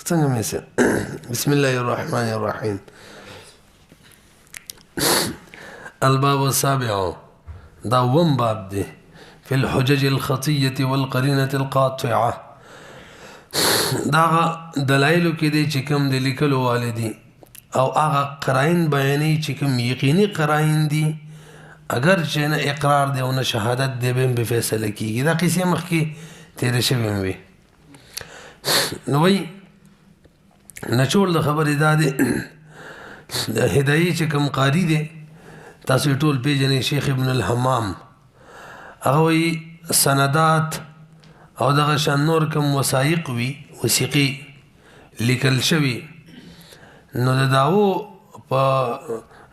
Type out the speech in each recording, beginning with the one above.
څنګه مې سه بسم الله الرحمن الرحیم الباب السابع دا وم باب دی فی الحجج الخطیة والقرینة القاطعة دا دلائلو کې دی چې کوم د لیکلو والدي او هغه قرائن بیانې چې کوم یقیني قرائن دي اگر چې نه اقرار دی او نه شهادت دی به فیصله کیږي دا قصه مخکې تیر شوی وي نو وی نچول د خبرې دا دی د هدایي چې کوم قاری دی تاسو ټول پیژنئ شیخ ابن الحمام هغه وی سندات او دغه شان نور کوم وثایق وي وثیقي لیکل شوی نو د داو په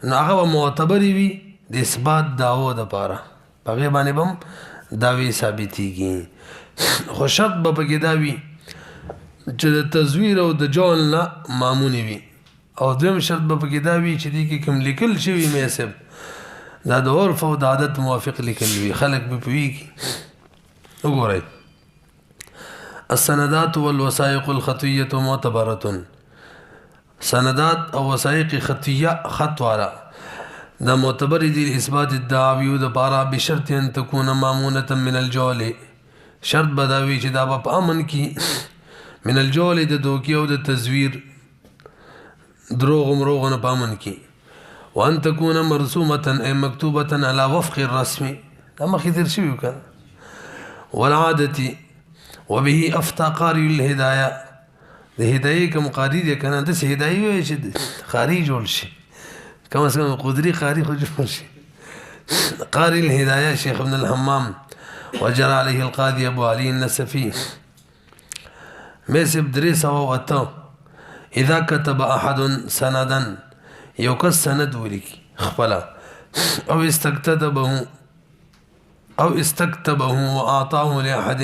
هغه معتبر وي د اثبات داو د پاره هغه باندې بم داوی ثابتېږي خو شرط به پکې دا وي چې د تزویر او د جعل نه مامونی وي او دویم شرط به پکې دا وي چې دې کې کوم لیکل شوی میسب دا د عرف او د عادت موافق لیکل وي خلک به پوهیږي وګورئ السندات والوثائق الخطیة معتبرة سندات او وثائق خطیه خط والا دا معتبر دي اثبات الدعوی د پارا بشرط ان تكون مامونه من الجول شرط بداوی چې دا په امن کې من الجول د دوکي او د تزویر دروغ مروغه په امن کې وان تكون مرسومه اي مكتوبه على وفق الرسم دا مخې تر شوی وکړه والعاده وبه افتى قارئ الهدايه د هدايه کوم قاری دی کنه د هدايه وي چې قاری جوړ شي کم از کم قدري قاری خو جوړ شي قارئ الهدايه شيخ ابن الحمام وجرى عليه القاضي ابو علي النسفي مسب درس او اته اذا كتب احد سندا يوكس سند ولكي خپلا او استكتبه واعطاه لاحد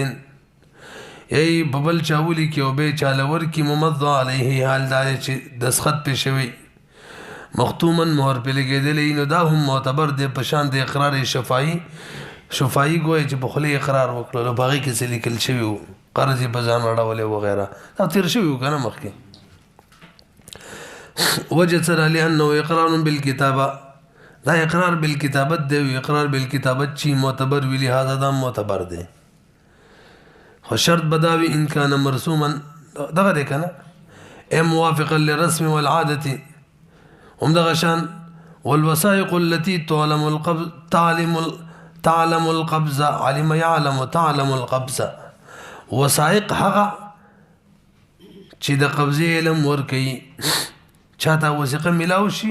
ای ببل چاولی کې او به چالور کې ممضى عليه حال دا چې دسخط په شوی مختوما مهر په لګیدلې نو دا هم معتبر دی په شان د اقرار شفاعي ګوي چې په خلی اقرار وکړو باغی کې څه لیکل شوی قرض په ځان اړولې وغیرہ دا تیر شوی کنه مخکې وجه سره لانه اقرار بالکتابه دا اقرار بالکتابت دی اقرار بالکتابت چې معتبر ویلی هذا دا معتبر دی وشرط بداوي إن كان مرسوما دغه کنه موافقا للرسم والعادة هم دغشان والوثائق التي تعلم القبض علم يعلم تعلم القبض وثائق هغه چې د قبضه علم ورکي چاته وثیقه ملاو شي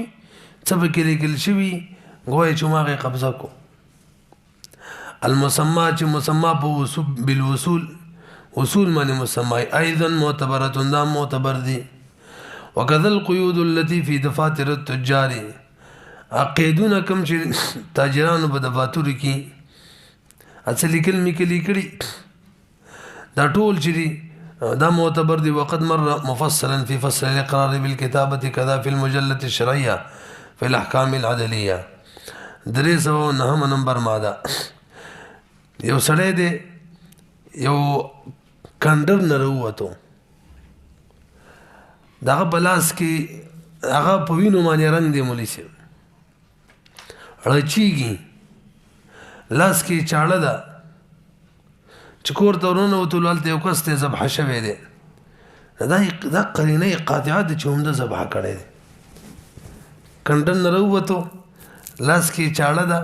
څه به کې لیکل شوی غوي چې ماغه قبضه کو المسمى چې مسمى په بالوصول وصول معنی مسمى ايضا معتبره دا معتبر دي وكذا القيود التي في دفاتر التجار عقیدون کم چې تاجرانو په دفاتر کې اصلي کلمې کې لیکلي دا ټول چې دا معتبر دي وقد مر مفصلا في فصل الاقرار بالكتابه كذا في المجله الشرعيه في الاحكام العدليه 309 نمبر ماده یو سړی دی یو کندر نه وروته دغه بلاس کې هغه په وینو باندې رنگ دی مولي سي رچیږي لاس کې چاړه ده چکور تورونه وتلالته یو کس ته ذبح شوی دی دا قرینه قاطعه د چوم د ذبح کړي کندر نه وروته لاس کې چاړه ده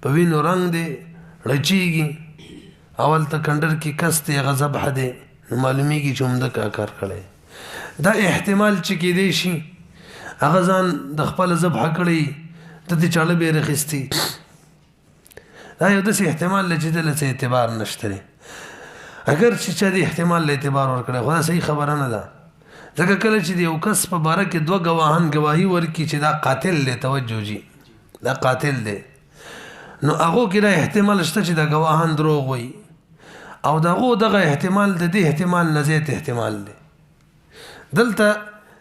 په وینو رنگ دی رچیږي اول ته کندر کې کسته غضب حده معلومیږي چې موږ کا کار کړي دا احتمال چې کې دی شي هغه ځان د خپل ذبح کړي ته دې چاله به رخصتي دا یو د احتمال چې د لته اعتبار نشته اگر چې دې احتمال له اعتبار ورکړي خو صحیح خبره نه ده ځکه کله چې یو کس په باره کې دوه گواهان گواہی ورکړي چې دا قاتل له توجه جی دا قاتل دی نو هغه کې دا احتمال شته چې دا گواهان دروغ وي او دغه احتمال د دې احتمال نه زیات احتمال دی دلته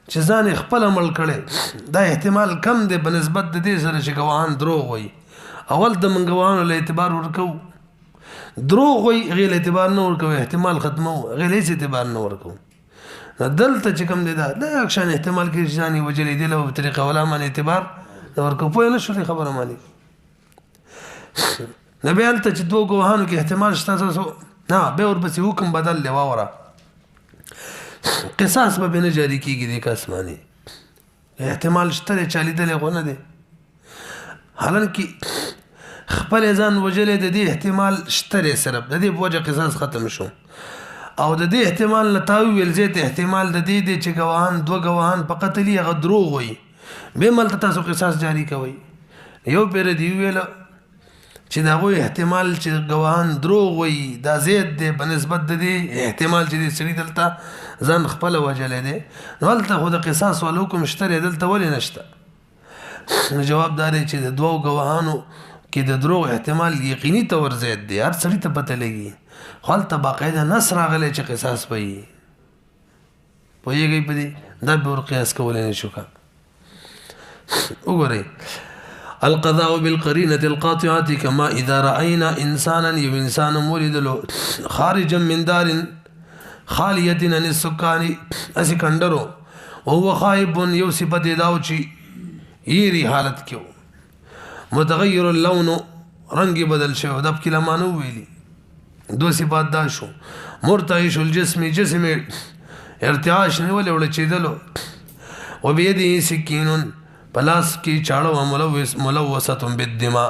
چې ځان خپل عمل کړي دا احتمال کم دی بنسبت د دې سره چې گواهان دروغ وي اول د من گواهانو له اعتبار ورکو دروغ وي غیر اعتبار نه ورکو احتمال ختمو غیر هیڅ اعتبار نه ورکو دلته چې کوم دی دا اکشن احتمال کې ځاني وجلې دی له طریقه ولا من اعتبار دا ورکو په نه شو خبره مالي نبی الته چې دوه ګوهانو کې احتمال شته تاسو نه به ورپسې حکم بدل دی واوره قصاص به نه جاری کیږي د کسمانی احتمال شته چالي دل غو نه دی حالانکه خپل ځان وجلې د دې احتمال شته سره د دې په وجه قصاص ختم شو او د دې احتمال لتاوی ول زیات احتمال د دې چې ګواهان دوه ګواهان په قتلې غ دروغ وي به مل تاسو قصاص جاری کوي یو پیر دی ویل چې دا غوي احتمال چې ګواهان دروغ وي دا زیات دی بنسبت د دې احتمال چې سړي دلته ځان خپل وجلې دی نو دلته خو د قصاص ول حکم شته دلته ولې نشته جواب دار چې د دوه ګواهانو کې د دروغ احتمال یقیني تور زیات دی هر سړي ته پته لګي خالته باقاعده نصر راغلی چې قصاص وي پوهیږي په دې دا به ور قیاس کولای نه شو وګورئ القضاء بالقرينة القاطعة كما إذا رأينا إنسانا إنسان مولد له خارجا من دار خالية عن السكان أسكندرو وهو خائب يوسف داوچي يري حالت کیو متغیر اللون رنگ بدل شو دب کی لمانو ویلی دو صفات دا شو مرتعش الجسم جسم ارتعاش نیول وړ چیدلو وبيده سکین پلاس کی چاړو ملوثه بالدماء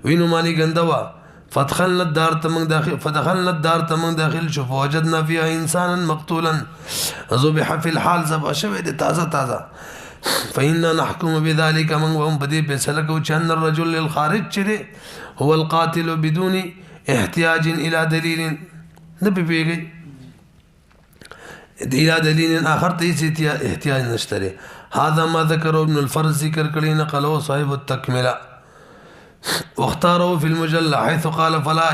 وینو مانی گندوا فدخلنا الدار تمن داخل شو فوجدنا فيها انسانا مقتولا ذبح في الحال ذبح شوی تازه فإننا نحكم بذلك من وهم بدي بسلكوا أن الرجل الخارج چره هو القاتل بدون احتياج إلى دليل نبي بيجي إلى دليل آخر تيس احتياج نشتري هذا ما ذكره ابن الفرز ذكر كلي نقله صاحب التكملة واختاره في المجلة حيث قال فلا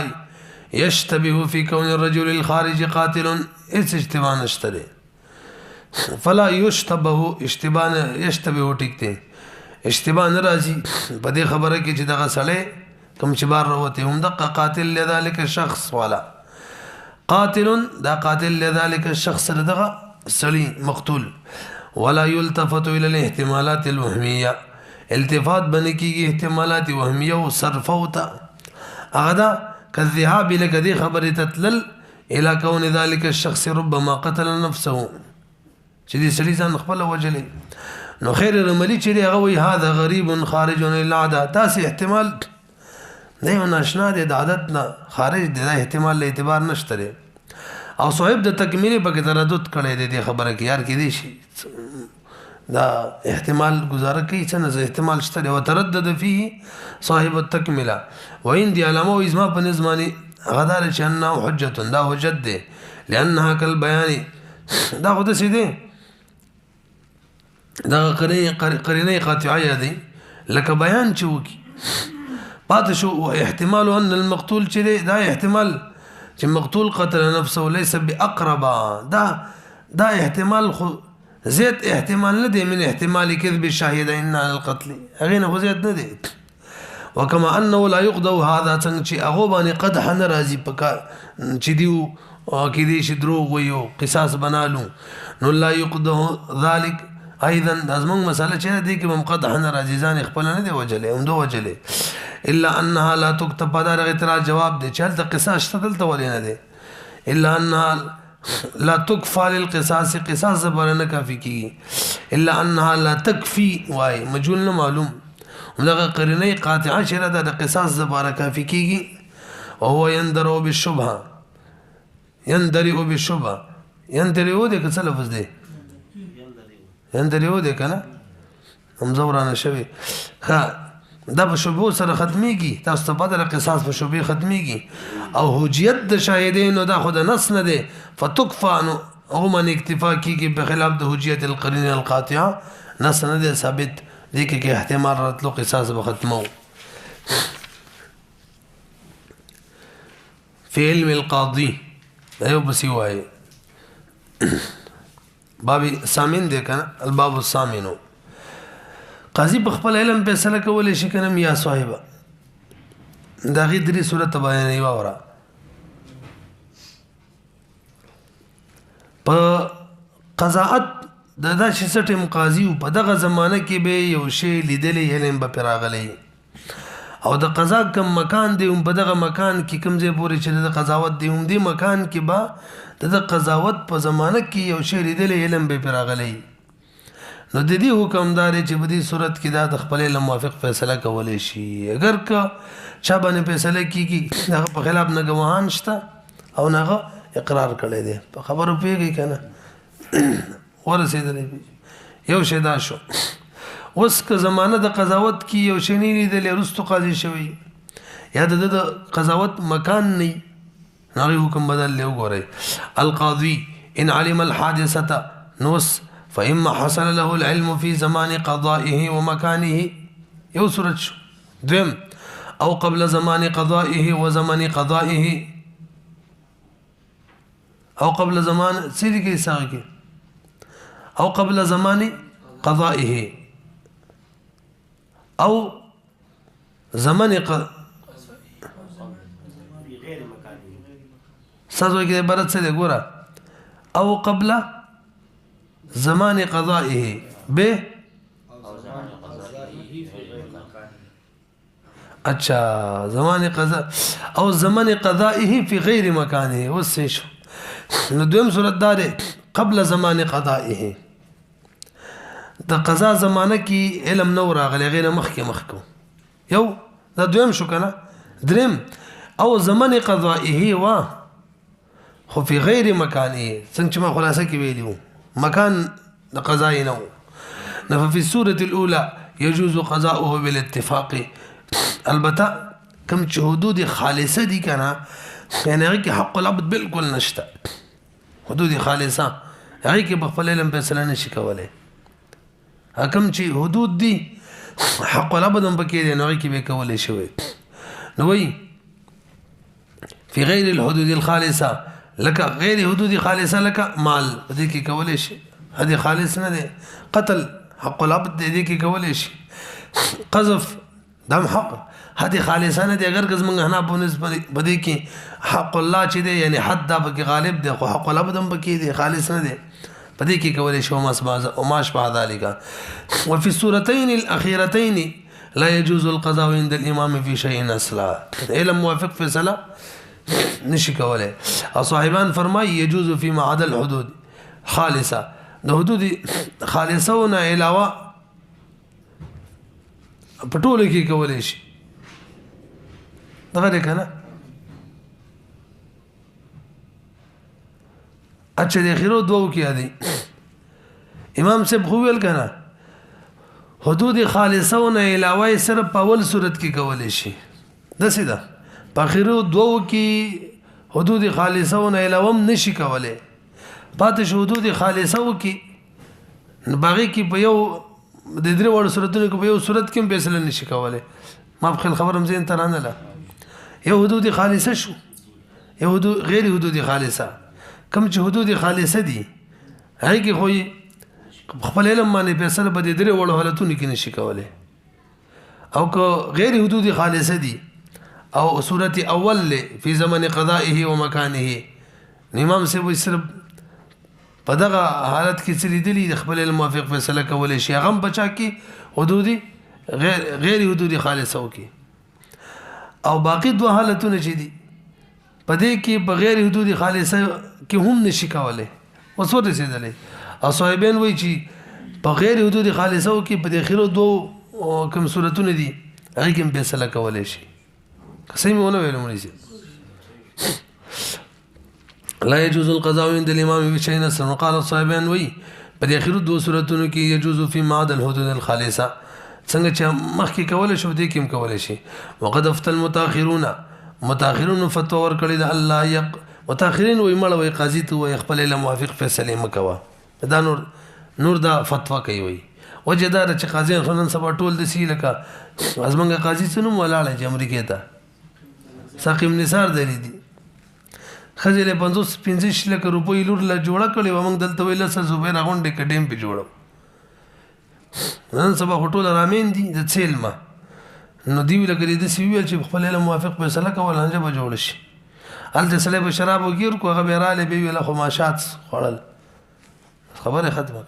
يشتبه في كون الرجل الخارج قاتل إيش اشتباه نشتري فلا يشتبه يشتبه ټیک دی اشتباه ناراضي په دې خبره کې چې دغه سړی کوم چې بار وروته هم دغه قاتل لذلك الشخص ولا قاتل دا قاتل لذلك الشخص دغه سړی مقتول ولا يلتفت الى الاحتمالات الوهميه التفات بنکیږي احتمالات وهميه او صرفوتا هغه كالذهاب لك دي خبره تتلل الى كون ذلك الشخص ربما قتل نفسه چې دې سړي ځان خپل وجلې نو خیر رملی چې هغه وي هاذا غریب خارج العاده تاسو احتمال نه ناشنا دي د عادت نه خارج دي احتمال له اعتبار نشته او صاحب د تکمیل په تردد کړي دي خبره کې یار کې دي شي دا احتمال گزاره کوي چې نه احتمال شته او تردد فيه صاحب التکمیله وان دي علامه او ازما په نظماني غدار چې انه حجه دا حجت دي لانها كالبيان دا خود څه دي دا قرینه قاطعه دي لکه بیان چوکي پات شو احتمال ان المقتول چې دا احتمال چې مقتول قتل نفسه ليس باقرب دا احتمال خو زیات احتمال نه دی من احتمال كذب الشاهدين على القتل هغه نه زیات نه دی وكما انه لا يقضى هذا څنګه چې هغه باندې قدح ناراضي پکا چې دیو کې دې شي دروغ ويو قصاص بنالو نو لا يقضى ذلك ايضا ازمن مساله چې دې کې مقدح ناراضي ځان خپل نه دی وجلې هم دو وجلې الا انها لا تكتب دار اعتراض جواب دی چې د قصاص تدل تولې نه دی الا انها لا تكفى للقصاص قصاص زبرنه کافی کی الا انها لا تكفي واي مجهول نه معلوم دغه قرینه قاطعه شره د قصاص زبره کافی کیږي او هو يندرو بالشبهه يندرو بالشبهه يندرو د څه لفظ دی يندرو د کنه هم زورانه شوی ها دا په شوبو سره ختميږي تاسو ته بدل قصاص په شوبې ختميږي او حجیت د شاهدینو دا خود نص نه دی فتكفى او من اکتفا کیږي په خلاف د حجیت القرینه القاطعه نص نه دی ثابت دي کې احتمال راتلو قصاص به ختمو في علم القاضي ايوه بس وای باب سامین دی کنه الباب الثامن قاضي بخپل علم فیصله کولای شي کنه یا صاحب دا غي درې صورت بیان ای وره په قضاءت دا چې سټم قاضي په دغه زمانه کې به یو شی لیدلې علم به پراغلی او د قضا کم مکان دی په دغه مکان کې کوم ځای پورې چې د قضاوت دی دې مکان کې به د قضاوت په زمانه کې یو شی لیدلې علم به پراغلی نو د دې حکمدار چې په دې صورت کې دا د خپل علم موافق فیصله کولای شي اگر که چا باندې فیصله کیږي هغه په خلاف نه ګواهان شته او نه اقرار کړی دی په خبرو پیږي کنه ورسېدلې یو شی دا شو اوس که زمانه د قضاوت کې یو شی نه لیدلې رستو قاضي شوی یا د قضاوت مکان نه هغه حکم بدل له وګورئ القاضي ان علم الحادثه نوس فإما حصل له العلم في زمان قضائه ومكانه یو صورت شو دویم او قبل زمان قضائه وزمن قضائه او قبل زمان سری کې ساګي او قبل زمان قضائه او زمن سازو کې عبارت څه دی ګوره او قبل زمان قضائه به اچھا زمان قضاء او زمن قضائه في غير مكانه وسه نو دویم صورت دار قبل زمان قضائه د قضا زمانه کې علم نو راغلی غیر مخکو یو دا دویم شو کنه دریم او زمن قضائه وا خو فی غیر مکانه څنګه چې ما خلاصه کې ویلیو مکان د قضاء نو ففي السوره الاولى يجوز قضاؤه بالاتفاق البته کم چې حدود خالصه دي کنه یعنی هغه کې حق العبد بالکل نشته حدود خالصه هغه کې بخپل علم فیصله نشي کولای حکم چې حدود دي حق العبد هم پکې دي نو هغه کې به کولای شوی نو وی فی غیر الحدود الخالصه لك غیر حدود خالصه لك مال دې کې کولای شي هدي خالص نه دي قتل حق العبد دې کې کولای شي قذف دم حق هدي خالصه نه دي اگر کزمنګ حنا په نسبت بدې کې حق الله چې دي یعنی حد دا به غالب دي خو حق العبد هم پکې دي خالص نه دي بدې کې کولای شي او ماش بعد ذلك وفي السورتين الاخيرتين لا يجوز القضاء عند الامام في شيء اصلا علم موافق فیصله نشي کولای او صاحبان فرمای يجوز فيما عدا الحدود خالصه د حدود خالصه نه علاوه پټول کې کولای شي دغه کنه اچھا د اخیرو دوه کې دي امام صاحب خو ویل کنه حدود خالصه نه علاوه صرف په اول صورت کې کولای شي د سیده په اخیرو دوه کې حدود خالصه نه علاوه نشي کولای پاتې حدود خالصه کې باغی کې په یو د درې وړ صورتونو کې په یو صورت کې فیصله نشي کولای ما په خبرم زین ترانه لا یو حدود خالصه شو یو حدود غیر حدود خالصه کوم چې حدود خالصه دي هغه کې خو خپل علم باندې فیصله په دې درې وړ حالتونو کې نشي کولای او که غیر حدود خالصه دي او صورت اول له فی زمن قضائه و مکانه امام سے وې صرف په دغه حالت کې چې لیدلی د خپل الموافق فیصله کولای شي هغه بچا کې حدود غیر حدود خالصه وکي او باقی دوه حالتونه چې دي په دې کې بغیر حدود خالصه کې هم نشي کولای وسو رسیدلې او صاحبین وایي چې بغیر حدود خالصه کې په دې خیرو دوه کوم صورتونه دي هغه کې فیصله کولای شي قسمونه ویلو مونږ لا يجوز القضاء عند الامام بشيء نصر وقال الصاحبان وي په دې اخرو دوه صورتونو کې يجوز في ماد الحدود الخالصه څنګه چې مخکې کول شو دې کې کول شي وقد افت المتاخرون فتوا ور کړی د الله متاخرین وي مړ وي قاضي ته وي خپل له موافق فیصله مکوا دا نور دا فتوا کوي وي وجدار چې قاضي خلن سبا ټول د سی لکه ازمنګ قاضي څنو ولاړ چې امریکا ته ساقم نثار دی خزله 50 لک روپۍ لور لا جوړه کړي و موږ دلته ویل سر زبیر غونډه کډیم په جوړو نن سبا هټول رامین دي د سیلما نو دی ویل کړي د سی ویل چې خپل له موافق فیصله کول انجه به جوړ شي الته سله به شراب وګیر کو هغه بیراله به ویل خو ماشات خړل خبره ختمه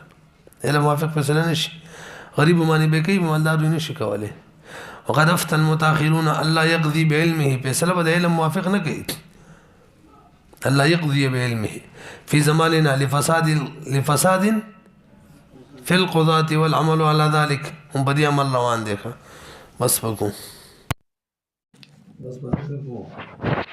علم موافق فیصله نشي غریب باندې به کوي مالدار نشي کولای وقد افتى المتاخرون الله يقضي بعلمه فیصله به علم موافق نه کوي الله يقضي بعلمه في زماننا لفساد في القضاة والعمل على ذلك هم بدي عمل روان دي بس بكو